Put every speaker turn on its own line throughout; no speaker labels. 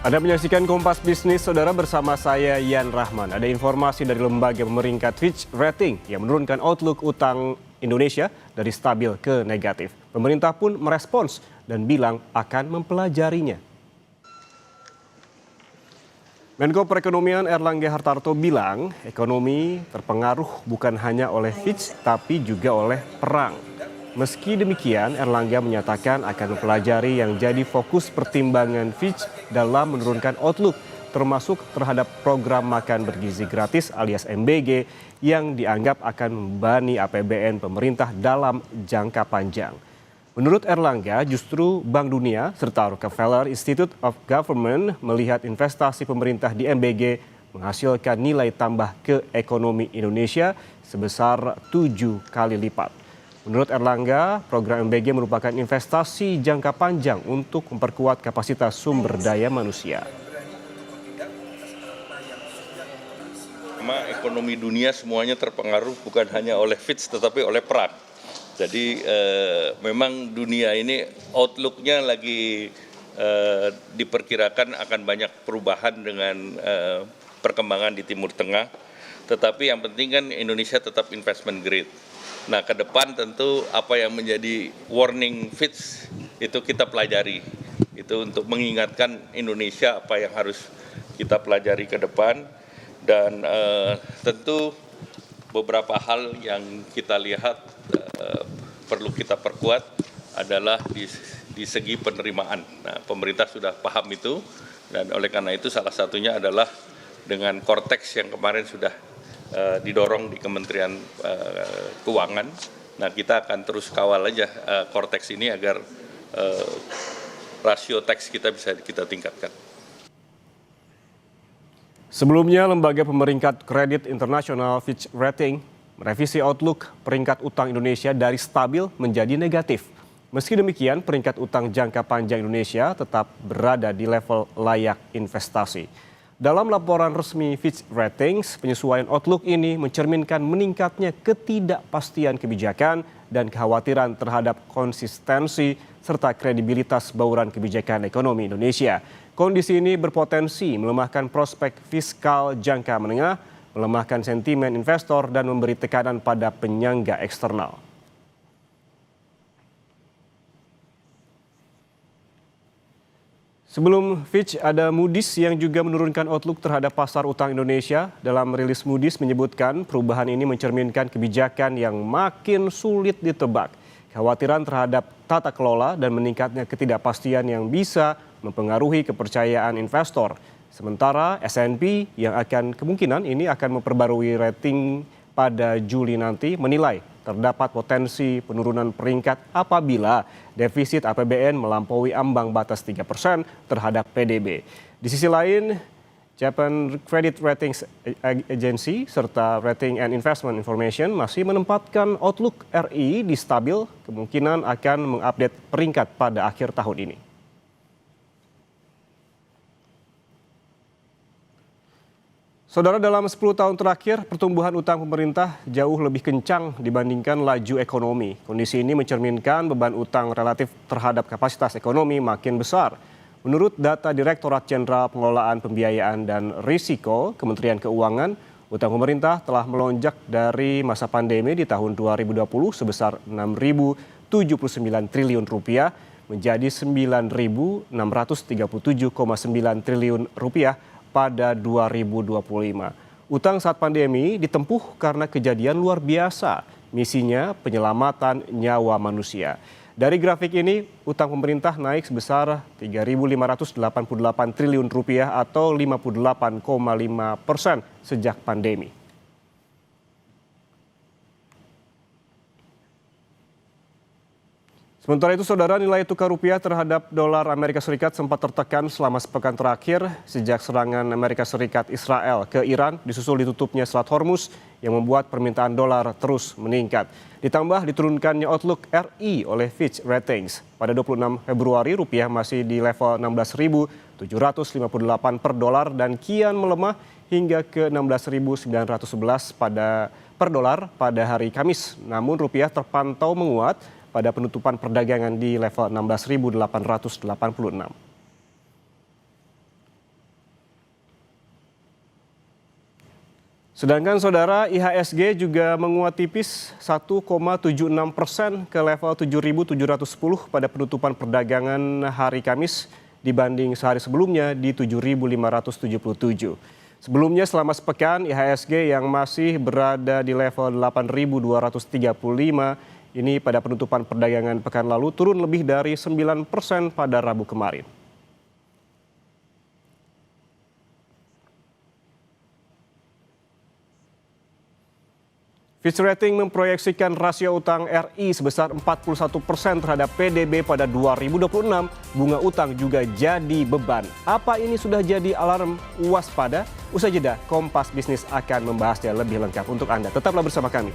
Anda menyaksikan Kompas Bisnis, Saudara, bersama saya Yan Rahman. Ada informasi dari lembaga pemeringkat Fitch Rating yang menurunkan outlook utang Indonesia dari stabil ke negatif. Pemerintah pun merespons dan bilang akan mempelajarinya. Menko Perekonomian Erlangga Hartarto bilang ekonomi terpengaruh bukan hanya oleh Fitch tapi juga oleh perang. Meski demikian, Erlangga menyatakan akan mempelajari yang jadi fokus pertimbangan Fitch dalam menurunkan outlook, termasuk terhadap program makan bergizi gratis alias MBG yang dianggap akan membebani APBN pemerintah dalam jangka panjang. Menurut Erlangga, justru Bank Dunia serta Rockefeller Institute of Government melihat investasi pemerintah di MBG menghasilkan nilai tambah ke ekonomi Indonesia sebesar 7 kali lipat. Menurut Erlangga, program MBG merupakan investasi jangka panjang untuk memperkuat kapasitas sumber daya manusia.
Ekonomi dunia semuanya terpengaruh bukan hanya oleh Fitch tetapi oleh perang. Jadi memang dunia ini outlook-nya lagi diperkirakan akan banyak perubahan dengan perkembangan di Timur Tengah. Tetapi yang penting kan Indonesia tetap investment grade. Nah, ke depan tentu apa yang menjadi warning Fitch itu kita pelajari. Itu untuk mengingatkan Indonesia apa yang harus kita pelajari ke depan. Dan tentu beberapa hal yang kita lihat perlu kita perkuat adalah di segi penerimaan. Nah, pemerintah sudah paham itu dan oleh karena itu salah satunya adalah dengan Cortex yang kemarin sudah didorong di Kementerian Keuangan. Nah, kita akan terus kawal aja Cortex ini agar rasio tax kita bisa kita tingkatkan.
Sebelumnya, lembaga pemeringkat kredit internasional Fitch Rating merevisi outlook peringkat utang Indonesia dari stabil menjadi negatif. Meski demikian, peringkat utang jangka panjang Indonesia tetap berada di level layak investasi. Dalam laporan resmi Fitch Ratings, penyesuaian outlook ini mencerminkan meningkatnya ketidakpastian kebijakan dan kekhawatiran terhadap konsistensi serta kredibilitas bauran kebijakan ekonomi Indonesia. Kondisi ini berpotensi melemahkan prospek fiskal jangka menengah, melemahkan sentimen investor dan memberi tekanan pada penyangga eksternal. Sebelum Fitch, ada Moody's yang juga menurunkan outlook terhadap pasar utang Indonesia. Dalam rilis Moody's menyebutkan perubahan ini mencerminkan kebijakan yang makin sulit ditebak. Kekhawatiran terhadap tata kelola dan meningkatnya ketidakpastian yang bisa mempengaruhi kepercayaan investor. Sementara S&P yang kemungkinan ini akan memperbarui rating pada Juli nanti menilai terdapat potensi penurunan peringkat apabila defisit APBN melampaui ambang batas 3% terhadap PDB. Di sisi lain, Japan Credit Ratings Agency serta Rating and Investment Information masih menempatkan outlook RI di stabil, kemungkinan akan mengupdate peringkat pada akhir tahun ini. Saudara, dalam 10 tahun terakhir, pertumbuhan utang pemerintah jauh lebih kencang dibandingkan laju ekonomi. Kondisi ini mencerminkan beban utang relatif terhadap kapasitas ekonomi makin besar. Menurut data Direktorat Jenderal Pengelolaan Pembiayaan dan Risiko Kementerian Keuangan, utang pemerintah telah melonjak dari masa pandemi di tahun 2020 sebesar Rp6.079 triliun menjadi Rp9.637,9 triliun pada 2025. Utang saat pandemi ditempuh karena kejadian luar biasa, misinya penyelamatan nyawa manusia. Dari grafik ini, utang pemerintah naik sebesar Rp3.588 triliun atau 58,5% sejak pandemi. Sementara itu, saudara, nilai tukar rupiah terhadap dolar Amerika Serikat sempat tertekan selama sepekan terakhir sejak serangan Amerika Serikat Israel ke Iran disusul ditutupnya Selat Hormuz yang membuat permintaan dolar terus meningkat. Ditambah diturunkannya outlook RI oleh Fitch Ratings. Pada 26 Februari, rupiah masih di level 16.758 per dolar dan kian melemah hingga ke 16.911 per dolar pada hari Kamis. Namun rupiah terpantau menguat pada penutupan perdagangan di level 16.886. Sedangkan saudara IHSG juga menguat tipis 1,76% ke level 7.710 pada penutupan perdagangan hari Kamis dibanding sehari sebelumnya di 7.577. Sebelumnya selama sepekan IHSG yang masih berada di level 8.235 ini pada penutupan perdagangan pekan lalu turun lebih dari 9% pada Rabu kemarin. Fitch Ratings memproyeksikan rasio utang RI sebesar 41% terhadap PDB pada 2026. Bunga utang juga jadi beban. Apa ini sudah jadi alarm waspada? Usai jeda, Kompas Bisnis akan membahasnya lebih lengkap untuk Anda. Tetaplah bersama kami.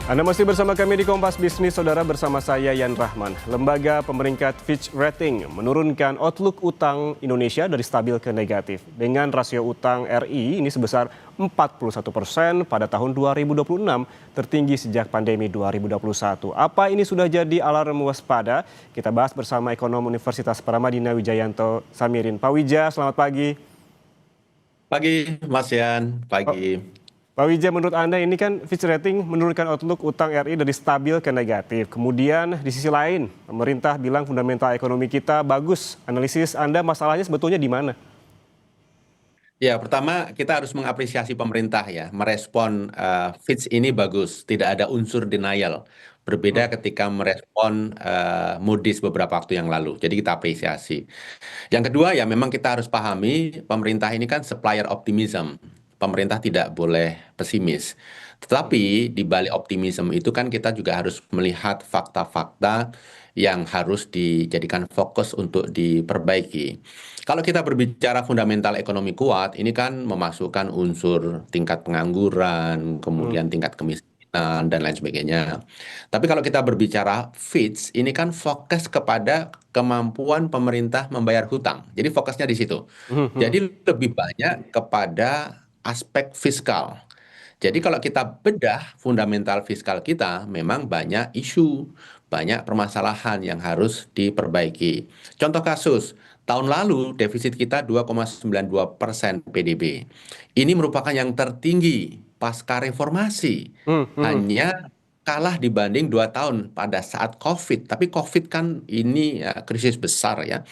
Anda masih bersama kami di Kompas Bisnis, saudara, bersama saya Yan Rahman. Lembaga pemeringkat Fitch Ratings menurunkan outlook utang Indonesia dari stabil ke negatif. Dengan rasio utang RI ini sebesar 41% pada tahun 2026, tertinggi sejak pandemi 2021. Apa ini sudah jadi alarm waspada? Kita bahas bersama ekonom Universitas Paramadina Wijayanto Samirin. Pak Wija, selamat pagi.
Pagi, Mas Yan. Pagi.
Pak Wija, menurut Anda ini kan Fitch Ratings menurunkan outlook utang RI dari stabil ke negatif. Kemudian di sisi lain, pemerintah bilang fundamental ekonomi kita bagus. Analisis Anda masalahnya sebetulnya di mana?
Ya, pertama kita harus mengapresiasi pemerintah ya, merespon Fitch ini bagus, tidak ada unsur denial. Berbeda ketika merespon Moody's beberapa waktu yang lalu. Jadi kita apresiasi. Yang kedua ya memang kita harus pahami pemerintah ini kan supplier optimism. Pemerintah tidak boleh pesimis. Tetapi di balik optimisme itu kan kita juga harus melihat fakta-fakta yang harus dijadikan fokus untuk diperbaiki. Kalau kita berbicara fundamental ekonomi kuat, ini kan memasukkan unsur tingkat pengangguran, kemudian tingkat kemiskinan, dan lain sebagainya. Tapi kalau kita berbicara Fitch, ini kan fokus kepada kemampuan pemerintah membayar hutang. Jadi fokusnya di situ. Jadi lebih banyak kepada aspek fiskal. Jadi kalau kita bedah fundamental fiskal kita, memang banyak isu, banyak permasalahan yang harus diperbaiki. Contoh kasus, tahun lalu defisit kita 2,92% PDB. Ini merupakan yang tertinggi pasca reformasi. Hanya kalah dibanding 2 tahun pada saat COVID. Tapi COVID kan ini krisis besar ya.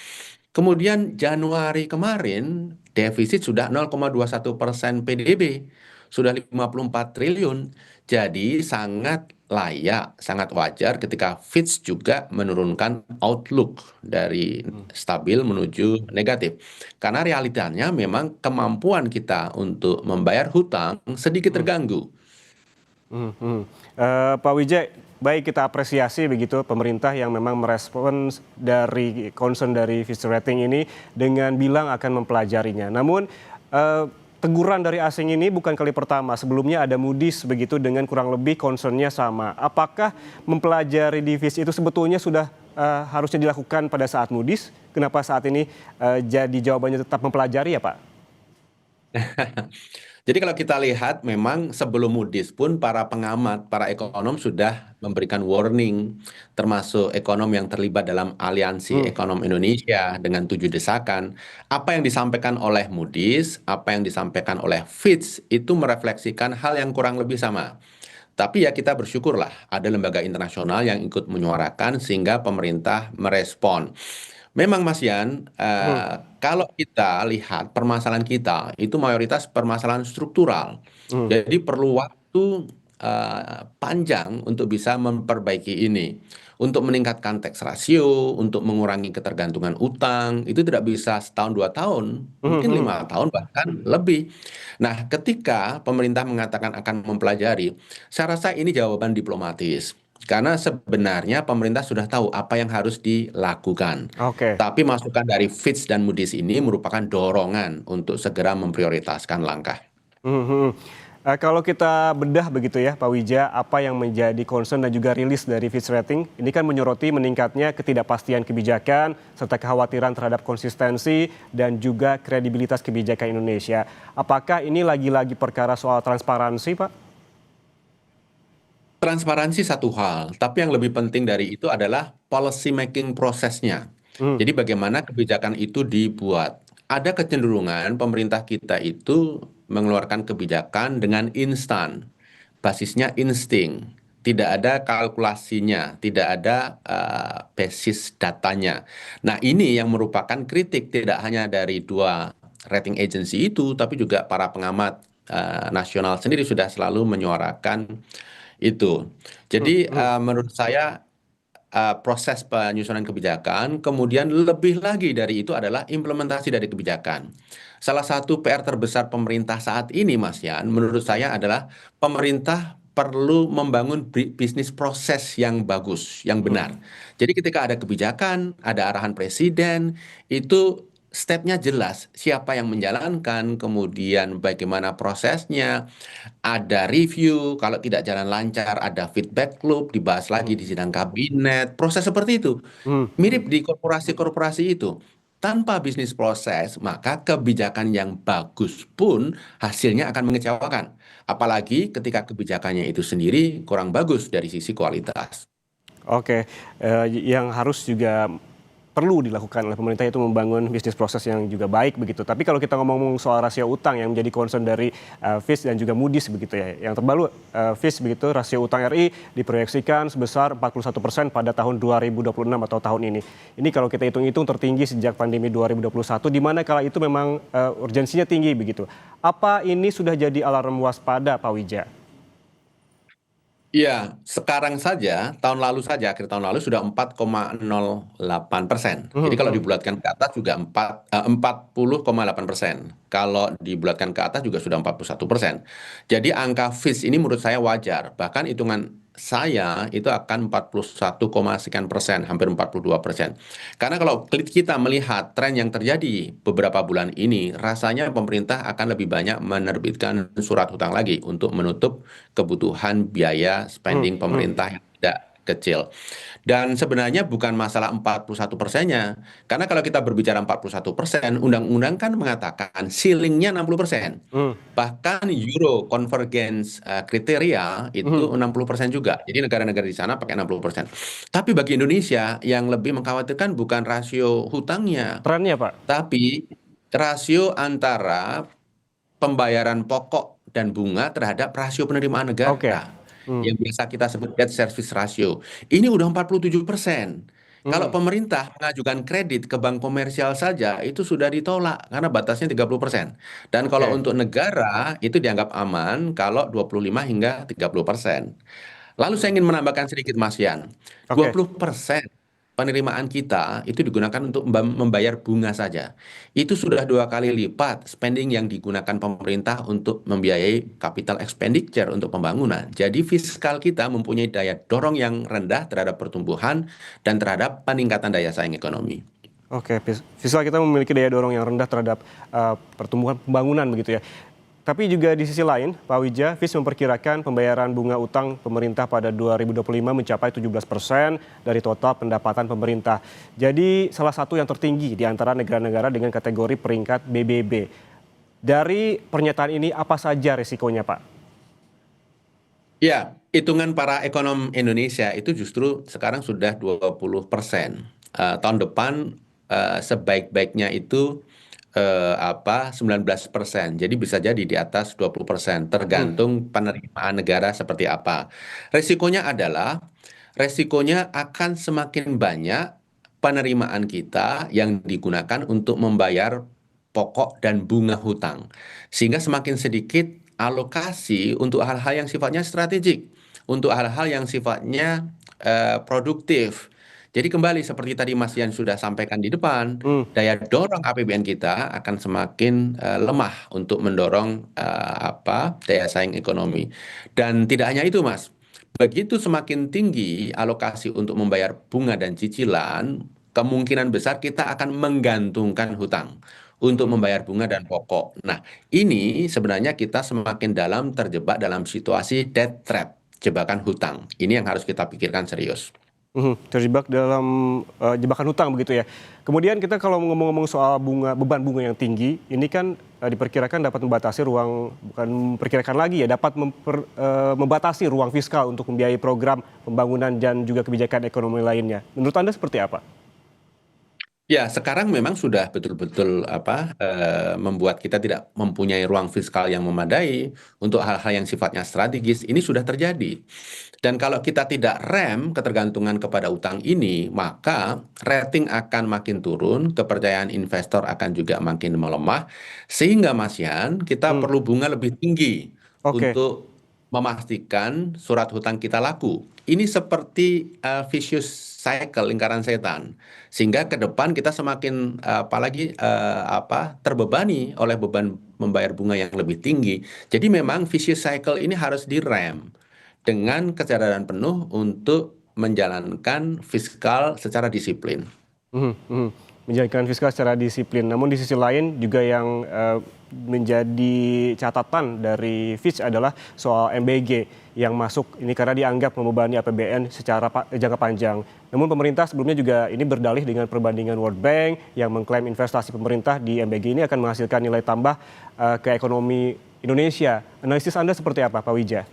Kemudian Januari kemarin defisit sudah 0,21% PDB, sudah 54 triliun. Jadi sangat layak, sangat wajar ketika Fitch juga menurunkan outlook dari stabil menuju negatif. Karena realitanya memang kemampuan kita untuk membayar hutang sedikit terganggu.
Pak Wijay, baik, kita apresiasi begitu pemerintah yang memang merespons dari concern dari Fitch Ratings ini dengan bilang akan mempelajarinya. Namun teguran dari asing ini bukan kali pertama. Sebelumnya ada Moody's begitu dengan kurang lebih concernnya sama. Apakah mempelajari di Fitch itu sebetulnya sudah harusnya dilakukan pada saat Moody's? Kenapa saat ini jadi jawabannya tetap mempelajari ya Pak?
Jadi kalau kita lihat memang sebelum Moody's pun para pengamat, para ekonom sudah memberikan warning, termasuk ekonom yang terlibat dalam Aliansi Ekonom Indonesia dengan 7 desakan. Apa yang disampaikan oleh Moody's, apa yang disampaikan oleh Fitch itu merefleksikan hal yang kurang lebih sama. Tapi ya kita bersyukurlah ada lembaga internasional yang ikut menyuarakan sehingga pemerintah merespon. Memang Mas Yan, kalau kita lihat permasalahan kita itu mayoritas permasalahan struktural. Jadi perlu waktu panjang untuk bisa memperbaiki ini. Untuk meningkatkan tax ratio, untuk mengurangi ketergantungan utang, itu tidak bisa setahun 2 tahun, mungkin 5 tahun bahkan lebih. Nah, ketika pemerintah mengatakan akan mempelajari, saya rasa ini jawaban diplomatis. Karena sebenarnya pemerintah sudah tahu apa yang harus dilakukan.
Oke.
Tapi masukan dari Fitch dan Moody's ini merupakan dorongan untuk segera memprioritaskan langkah.
Kalau kita bedah begitu ya Pak Wija, apa yang menjadi concern dan juga rilis dari Fitch Rating, ini kan menyoroti meningkatnya ketidakpastian kebijakan serta kekhawatiran terhadap konsistensi dan juga kredibilitas kebijakan Indonesia. Apakah ini lagi-lagi perkara soal transparansi, Pak?
Transparansi satu hal, tapi yang lebih penting dari itu adalah policy making prosesnya.
Hmm,
Jadi bagaimana kebijakan itu dibuat. Ada kecenderungan pemerintah kita itu mengeluarkan kebijakan dengan instan, basisnya insting, tidak ada kalkulasinya, tidak ada basis datanya. Nah, ini yang merupakan kritik tidak hanya dari dua rating agency itu, tapi juga para pengamat nasional sendiri sudah selalu menyuarakan itu.
hmm,
Jadi
hmm,
menurut saya proses penyusunan kebijakan, kemudian lebih lagi dari itu adalah implementasi dari kebijakan. Salah satu PR terbesar pemerintah saat ini, Mas Yan, menurut saya adalah pemerintah perlu membangun bisnis proses yang bagus, yang
hmm.
benar. Jadi ketika ada kebijakan, ada arahan presiden, itu stepnya jelas, siapa yang menjalankan, kemudian bagaimana prosesnya, ada review, kalau tidak jalan lancar ada feedback loop, dibahas lagi di sidang kabinet, proses seperti itu.
Hmm.
Mirip di korporasi-korporasi itu. Tanpa bisnis proses, maka kebijakan yang bagus pun hasilnya akan mengecewakan. Apalagi ketika kebijakannya itu sendiri kurang bagus dari sisi kualitas.
Oke, yang harus juga perlu dilakukan oleh pemerintah itu membangun bisnis proses yang juga baik begitu. Tapi kalau kita ngomong soal rasio utang yang menjadi concern dari Fitch dan juga Moody's begitu ya. Yang terbaru Fitch begitu rasio utang RI diproyeksikan sebesar 41% pada tahun 2026 atau tahun ini. Ini kalau kita hitung-hitung tertinggi sejak pandemi 2021 di mana kala itu memang urgensinya tinggi begitu. Apa ini sudah jadi alarm waspada Pak Wija?
Iya, sekarang saja, tahun lalu saja, akhir tahun lalu sudah 4,08%. Jadi
Mhm,
kalau
mhm.
dibulatkan ke atas juga 40,8%. Kalau dibulatkan ke atas juga sudah 41%. Jadi angka Fitch ini menurut saya wajar. Bahkan hitungan saya itu akan 41, sekian persen, hampir 42%. Karena kalau kita melihat tren yang terjadi beberapa bulan ini, rasanya pemerintah akan lebih banyak menerbitkan surat hutang lagi untuk menutup kebutuhan biaya
Hmm,
spending
hmm.
pemerintah yang tidak kecil. Dan sebenarnya bukan masalah 41%-nya. Karena kalau kita berbicara 41%, undang-undang kan mengatakan ceilingnya 60%.
Hmm,
Bahkan Euro Convergence kriteria itu
mhm.
60% juga. Jadi negara-negara di sana pakai 60%. Tapi bagi Indonesia yang lebih mengkhawatirkan bukan rasio hutangnya,
Trennya Pak?
tapi rasio antara pembayaran pokok dan bunga terhadap rasio penerimaan
Oke.
negara
Hmm,
yang biasa kita sebut debt service ratio. Ini udah 47%. Kalau
hmm.
pemerintah mengajukan kredit ke bank komersial saja itu sudah ditolak karena batasnya 30%. Dan kalau
Oke,
untuk negara itu dianggap aman kalau 25 hingga 30%. Lalu saya ingin menambahkan sedikit Mas Yan.
oke.
20% penerimaan kita itu digunakan untuk membayar bunga saja. Itu sudah dua kali lipat spending yang digunakan pemerintah untuk membiayai capital expenditure untuk pembangunan. Jadi fiskal kita mempunyai daya dorong yang rendah terhadap pertumbuhan dan terhadap peningkatan daya saing ekonomi.
Oke, fiskal kita memiliki daya dorong yang rendah terhadap pertumbuhan pembangunan begitu ya. Tapi juga di sisi lain, Pak Wija, Fitch memperkirakan pembayaran bunga utang pemerintah pada 2025 mencapai 17% dari total pendapatan pemerintah. Jadi salah satu yang tertinggi di antara negara-negara dengan kategori peringkat BBB. Dari pernyataan ini apa saja resikonya, Pak?
Ya, hitungan para ekonom Indonesia itu justru sekarang sudah 20%. Tahun depan sebaik-baiknya itu 19%. Jadi bisa jadi di atas 20%,
Hmm,
tergantung penerimaan negara seperti apa. Resikonya akan semakin banyak penerimaan kita yang digunakan untuk membayar pokok dan bunga hutang. Sehingga semakin sedikit alokasi untuk hal-hal yang sifatnya strategik, untuk hal-hal yang sifatnya produktif. Jadi kembali seperti tadi Mas Yan sudah sampaikan di depan,
hmm.
daya dorong APBN kita akan semakin lemah untuk mendorong daya saing ekonomi. Dan tidak hanya itu, Mas. Begitu semakin tinggi alokasi untuk membayar bunga dan cicilan, kemungkinan besar kita akan menggantungkan hutang. untuk membayar bunga dan pokok. Nah, ini sebenarnya kita semakin dalam terjebak dalam situasi debt trap, jebakan hutang. Ini yang harus kita pikirkan serius.
Terjebak dalam jebakan hutang begitu ya. Kemudian kita kalau ngomong-ngomong soal beban bunga yang tinggi, ini kan diperkirakan dapat membatasi ruang, bukan memperkirakan lagi ya, dapat membatasi ruang fiskal untuk membiayai program pembangunan dan juga kebijakan ekonomi lainnya. Menurut Anda seperti apa?
Ya, sekarang memang sudah betul-betul membuat kita tidak mempunyai ruang fiskal yang memadai untuk hal-hal yang sifatnya strategis. Ini sudah terjadi. Dan kalau kita tidak rem ketergantungan kepada utang ini, maka rating akan makin turun, kepercayaan investor akan juga makin melemah, sehingga Mas Yan, kita perlu bunga lebih tinggi
Oke.
untuk memastikan surat hutang kita laku. Ini seperti vicious cycle, lingkaran setan. Sehingga ke depan kita semakin apalagi terbebani oleh beban membayar bunga yang lebih tinggi. Jadi memang vicious cycle ini harus direm dengan kesadaran penuh untuk menjalankan fiskal secara disiplin.
Mhm, mhm. Menjalankan fiskal secara disiplin. Namun di sisi lain juga yang menjadi catatan dari Fitch adalah soal MBG yang masuk ini karena dianggap membebani APBN secara jangka panjang. Namun pemerintah sebelumnya juga ini berdalih dengan perbandingan World Bank yang mengklaim investasi pemerintah di MBG ini akan menghasilkan nilai tambah ke ekonomi Indonesia. Analisis Anda seperti apa, Pak Wija?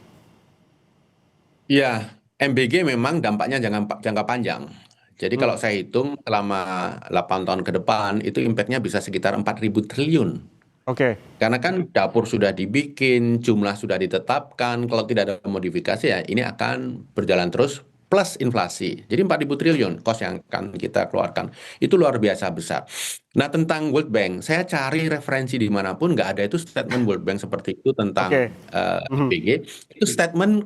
Ya, MBG memang dampaknya jangka panjang. Jadi
Hmm,
kalau saya hitung selama 8 tahun ke depan itu impactnya bisa sekitar 4.000 triliun.
oke.
Karena kan dapur sudah dibikin, jumlah sudah ditetapkan, kalau tidak ada modifikasi ya ini akan berjalan terus plus inflasi. Jadi 4.000 triliun kos yang akan kita keluarkan. Itu luar biasa besar. Nah tentang World Bank, saya cari referensi dimanapun nggak ada itu statement World Bank seperti itu tentang
Oke. Mhm,
PBG. Itu statement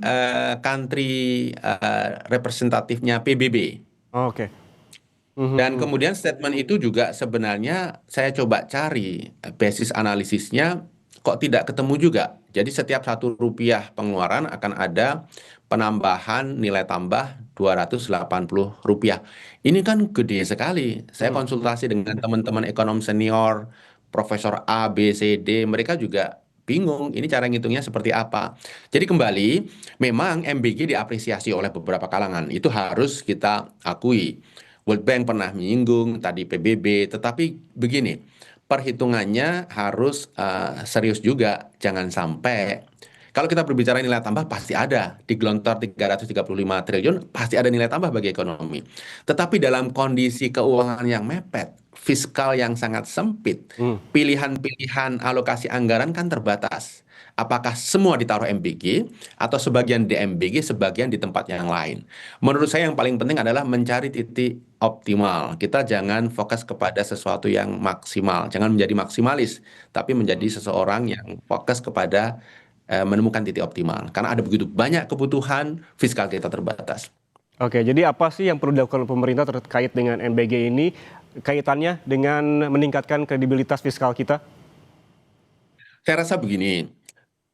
country representatifnya PBB.
oke. Mhm,
Dan
mhm.
kemudian statement itu juga sebenarnya saya coba cari basis analisisnya kok tidak ketemu juga. Jadi setiap Rp1 pengeluaran akan ada penambahan nilai tambah Rp280. Ini kan gede sekali. Saya
Mhm, mhm.
konsultasi dengan teman-teman ekonom senior, Profesor A, B, C, D, mereka juga bingung ini cara ngitungnya seperti apa. Jadi kembali, memang MBG diapresiasi oleh beberapa kalangan. Itu harus kita akui. World Bank pernah menyinggung, tadi PBB, tetapi begini, perhitungannya harus serius juga, jangan sampai kalau kita berbicara nilai tambah pasti ada di gelontor 335 triliun pasti ada nilai tambah bagi ekonomi. Tetapi dalam kondisi keuangan yang mepet, fiskal yang sangat sempit,
Hmm.
pilihan-pilihan alokasi anggaran kan terbatas. Apakah semua ditaruh MBG atau sebagian di MBG, sebagian di tempat yang lain? Menurut saya yang paling penting adalah mencari titik optimal. Kita jangan fokus kepada sesuatu yang maksimal, jangan menjadi maksimalis, tapi menjadi seseorang yang fokus kepada menemukan titik optimal. Karena ada begitu banyak kebutuhan, fiskal kita terbatas.
Oke, jadi apa sih yang perlu dilakukan pemerintah terkait dengan MBG ini, kaitannya dengan meningkatkan kredibilitas fiskal kita?
Saya rasa begini,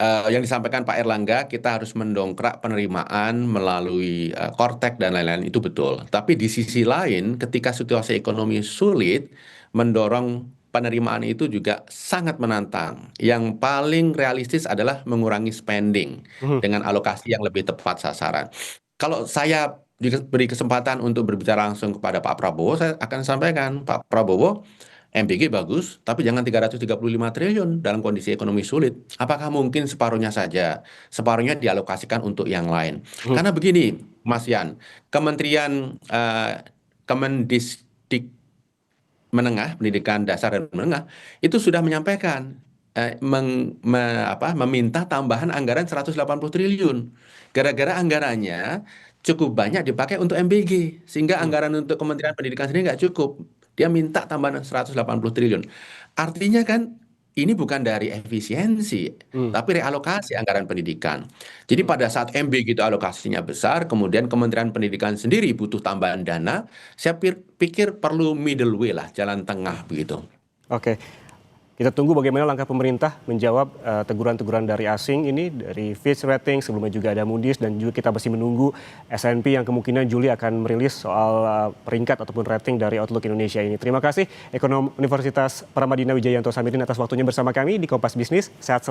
yang disampaikan Pak Erlangga, kita harus mendongkrak penerimaan melalui Kortek dan lain-lain, itu betul. Tapi di sisi lain, ketika situasi ekonomi sulit, mendorong penerimaan itu juga sangat menantang. Yang paling realistis adalah mengurangi spending
Mhm.
dengan alokasi yang lebih tepat sasaran. Kalau saya diberi kesempatan untuk berbicara langsung kepada Pak Prabowo, saya akan sampaikan, Pak Prabowo, MBG bagus, tapi jangan 335 triliun dalam kondisi ekonomi sulit. Apakah mungkin separuhnya saja? Separuhnya dialokasikan untuk yang lain.
Mhm.
Karena begini, Mas Yan, Kementerian Kemendisdik Menengah, Pendidikan Dasar dan Menengah, itu sudah menyampaikan, meminta tambahan anggaran 180 triliun. Gara-gara anggarannya cukup banyak dipakai untuk MBG, sehingga
Mhm.
anggaran untuk Kementerian Pendidikan sendiri nggak cukup. Dia minta tambahan 180 triliun. Artinya kan ini bukan dari efisiensi,
Mhm.
tapi realokasi anggaran pendidikan. Jadi
Mhm.
pada saat MBG itu alokasinya besar, kemudian Kementerian Pendidikan sendiri butuh tambahan dana, saya pikir perlu middle way lah, jalan tengah begitu.
Oke. Kita tunggu bagaimana langkah pemerintah menjawab teguran-teguran dari asing ini, dari Fitch Ratings, sebelumnya juga ada Moody's, dan juga kita masih menunggu S&P yang kemungkinan Juli akan merilis soal peringkat ataupun rating dari Outlook Indonesia ini. Terima kasih Ekonom Universitas Paramadina Wijayanto Samirin atas waktunya bersama kami di Kompas Bisnis. Sehat selalu.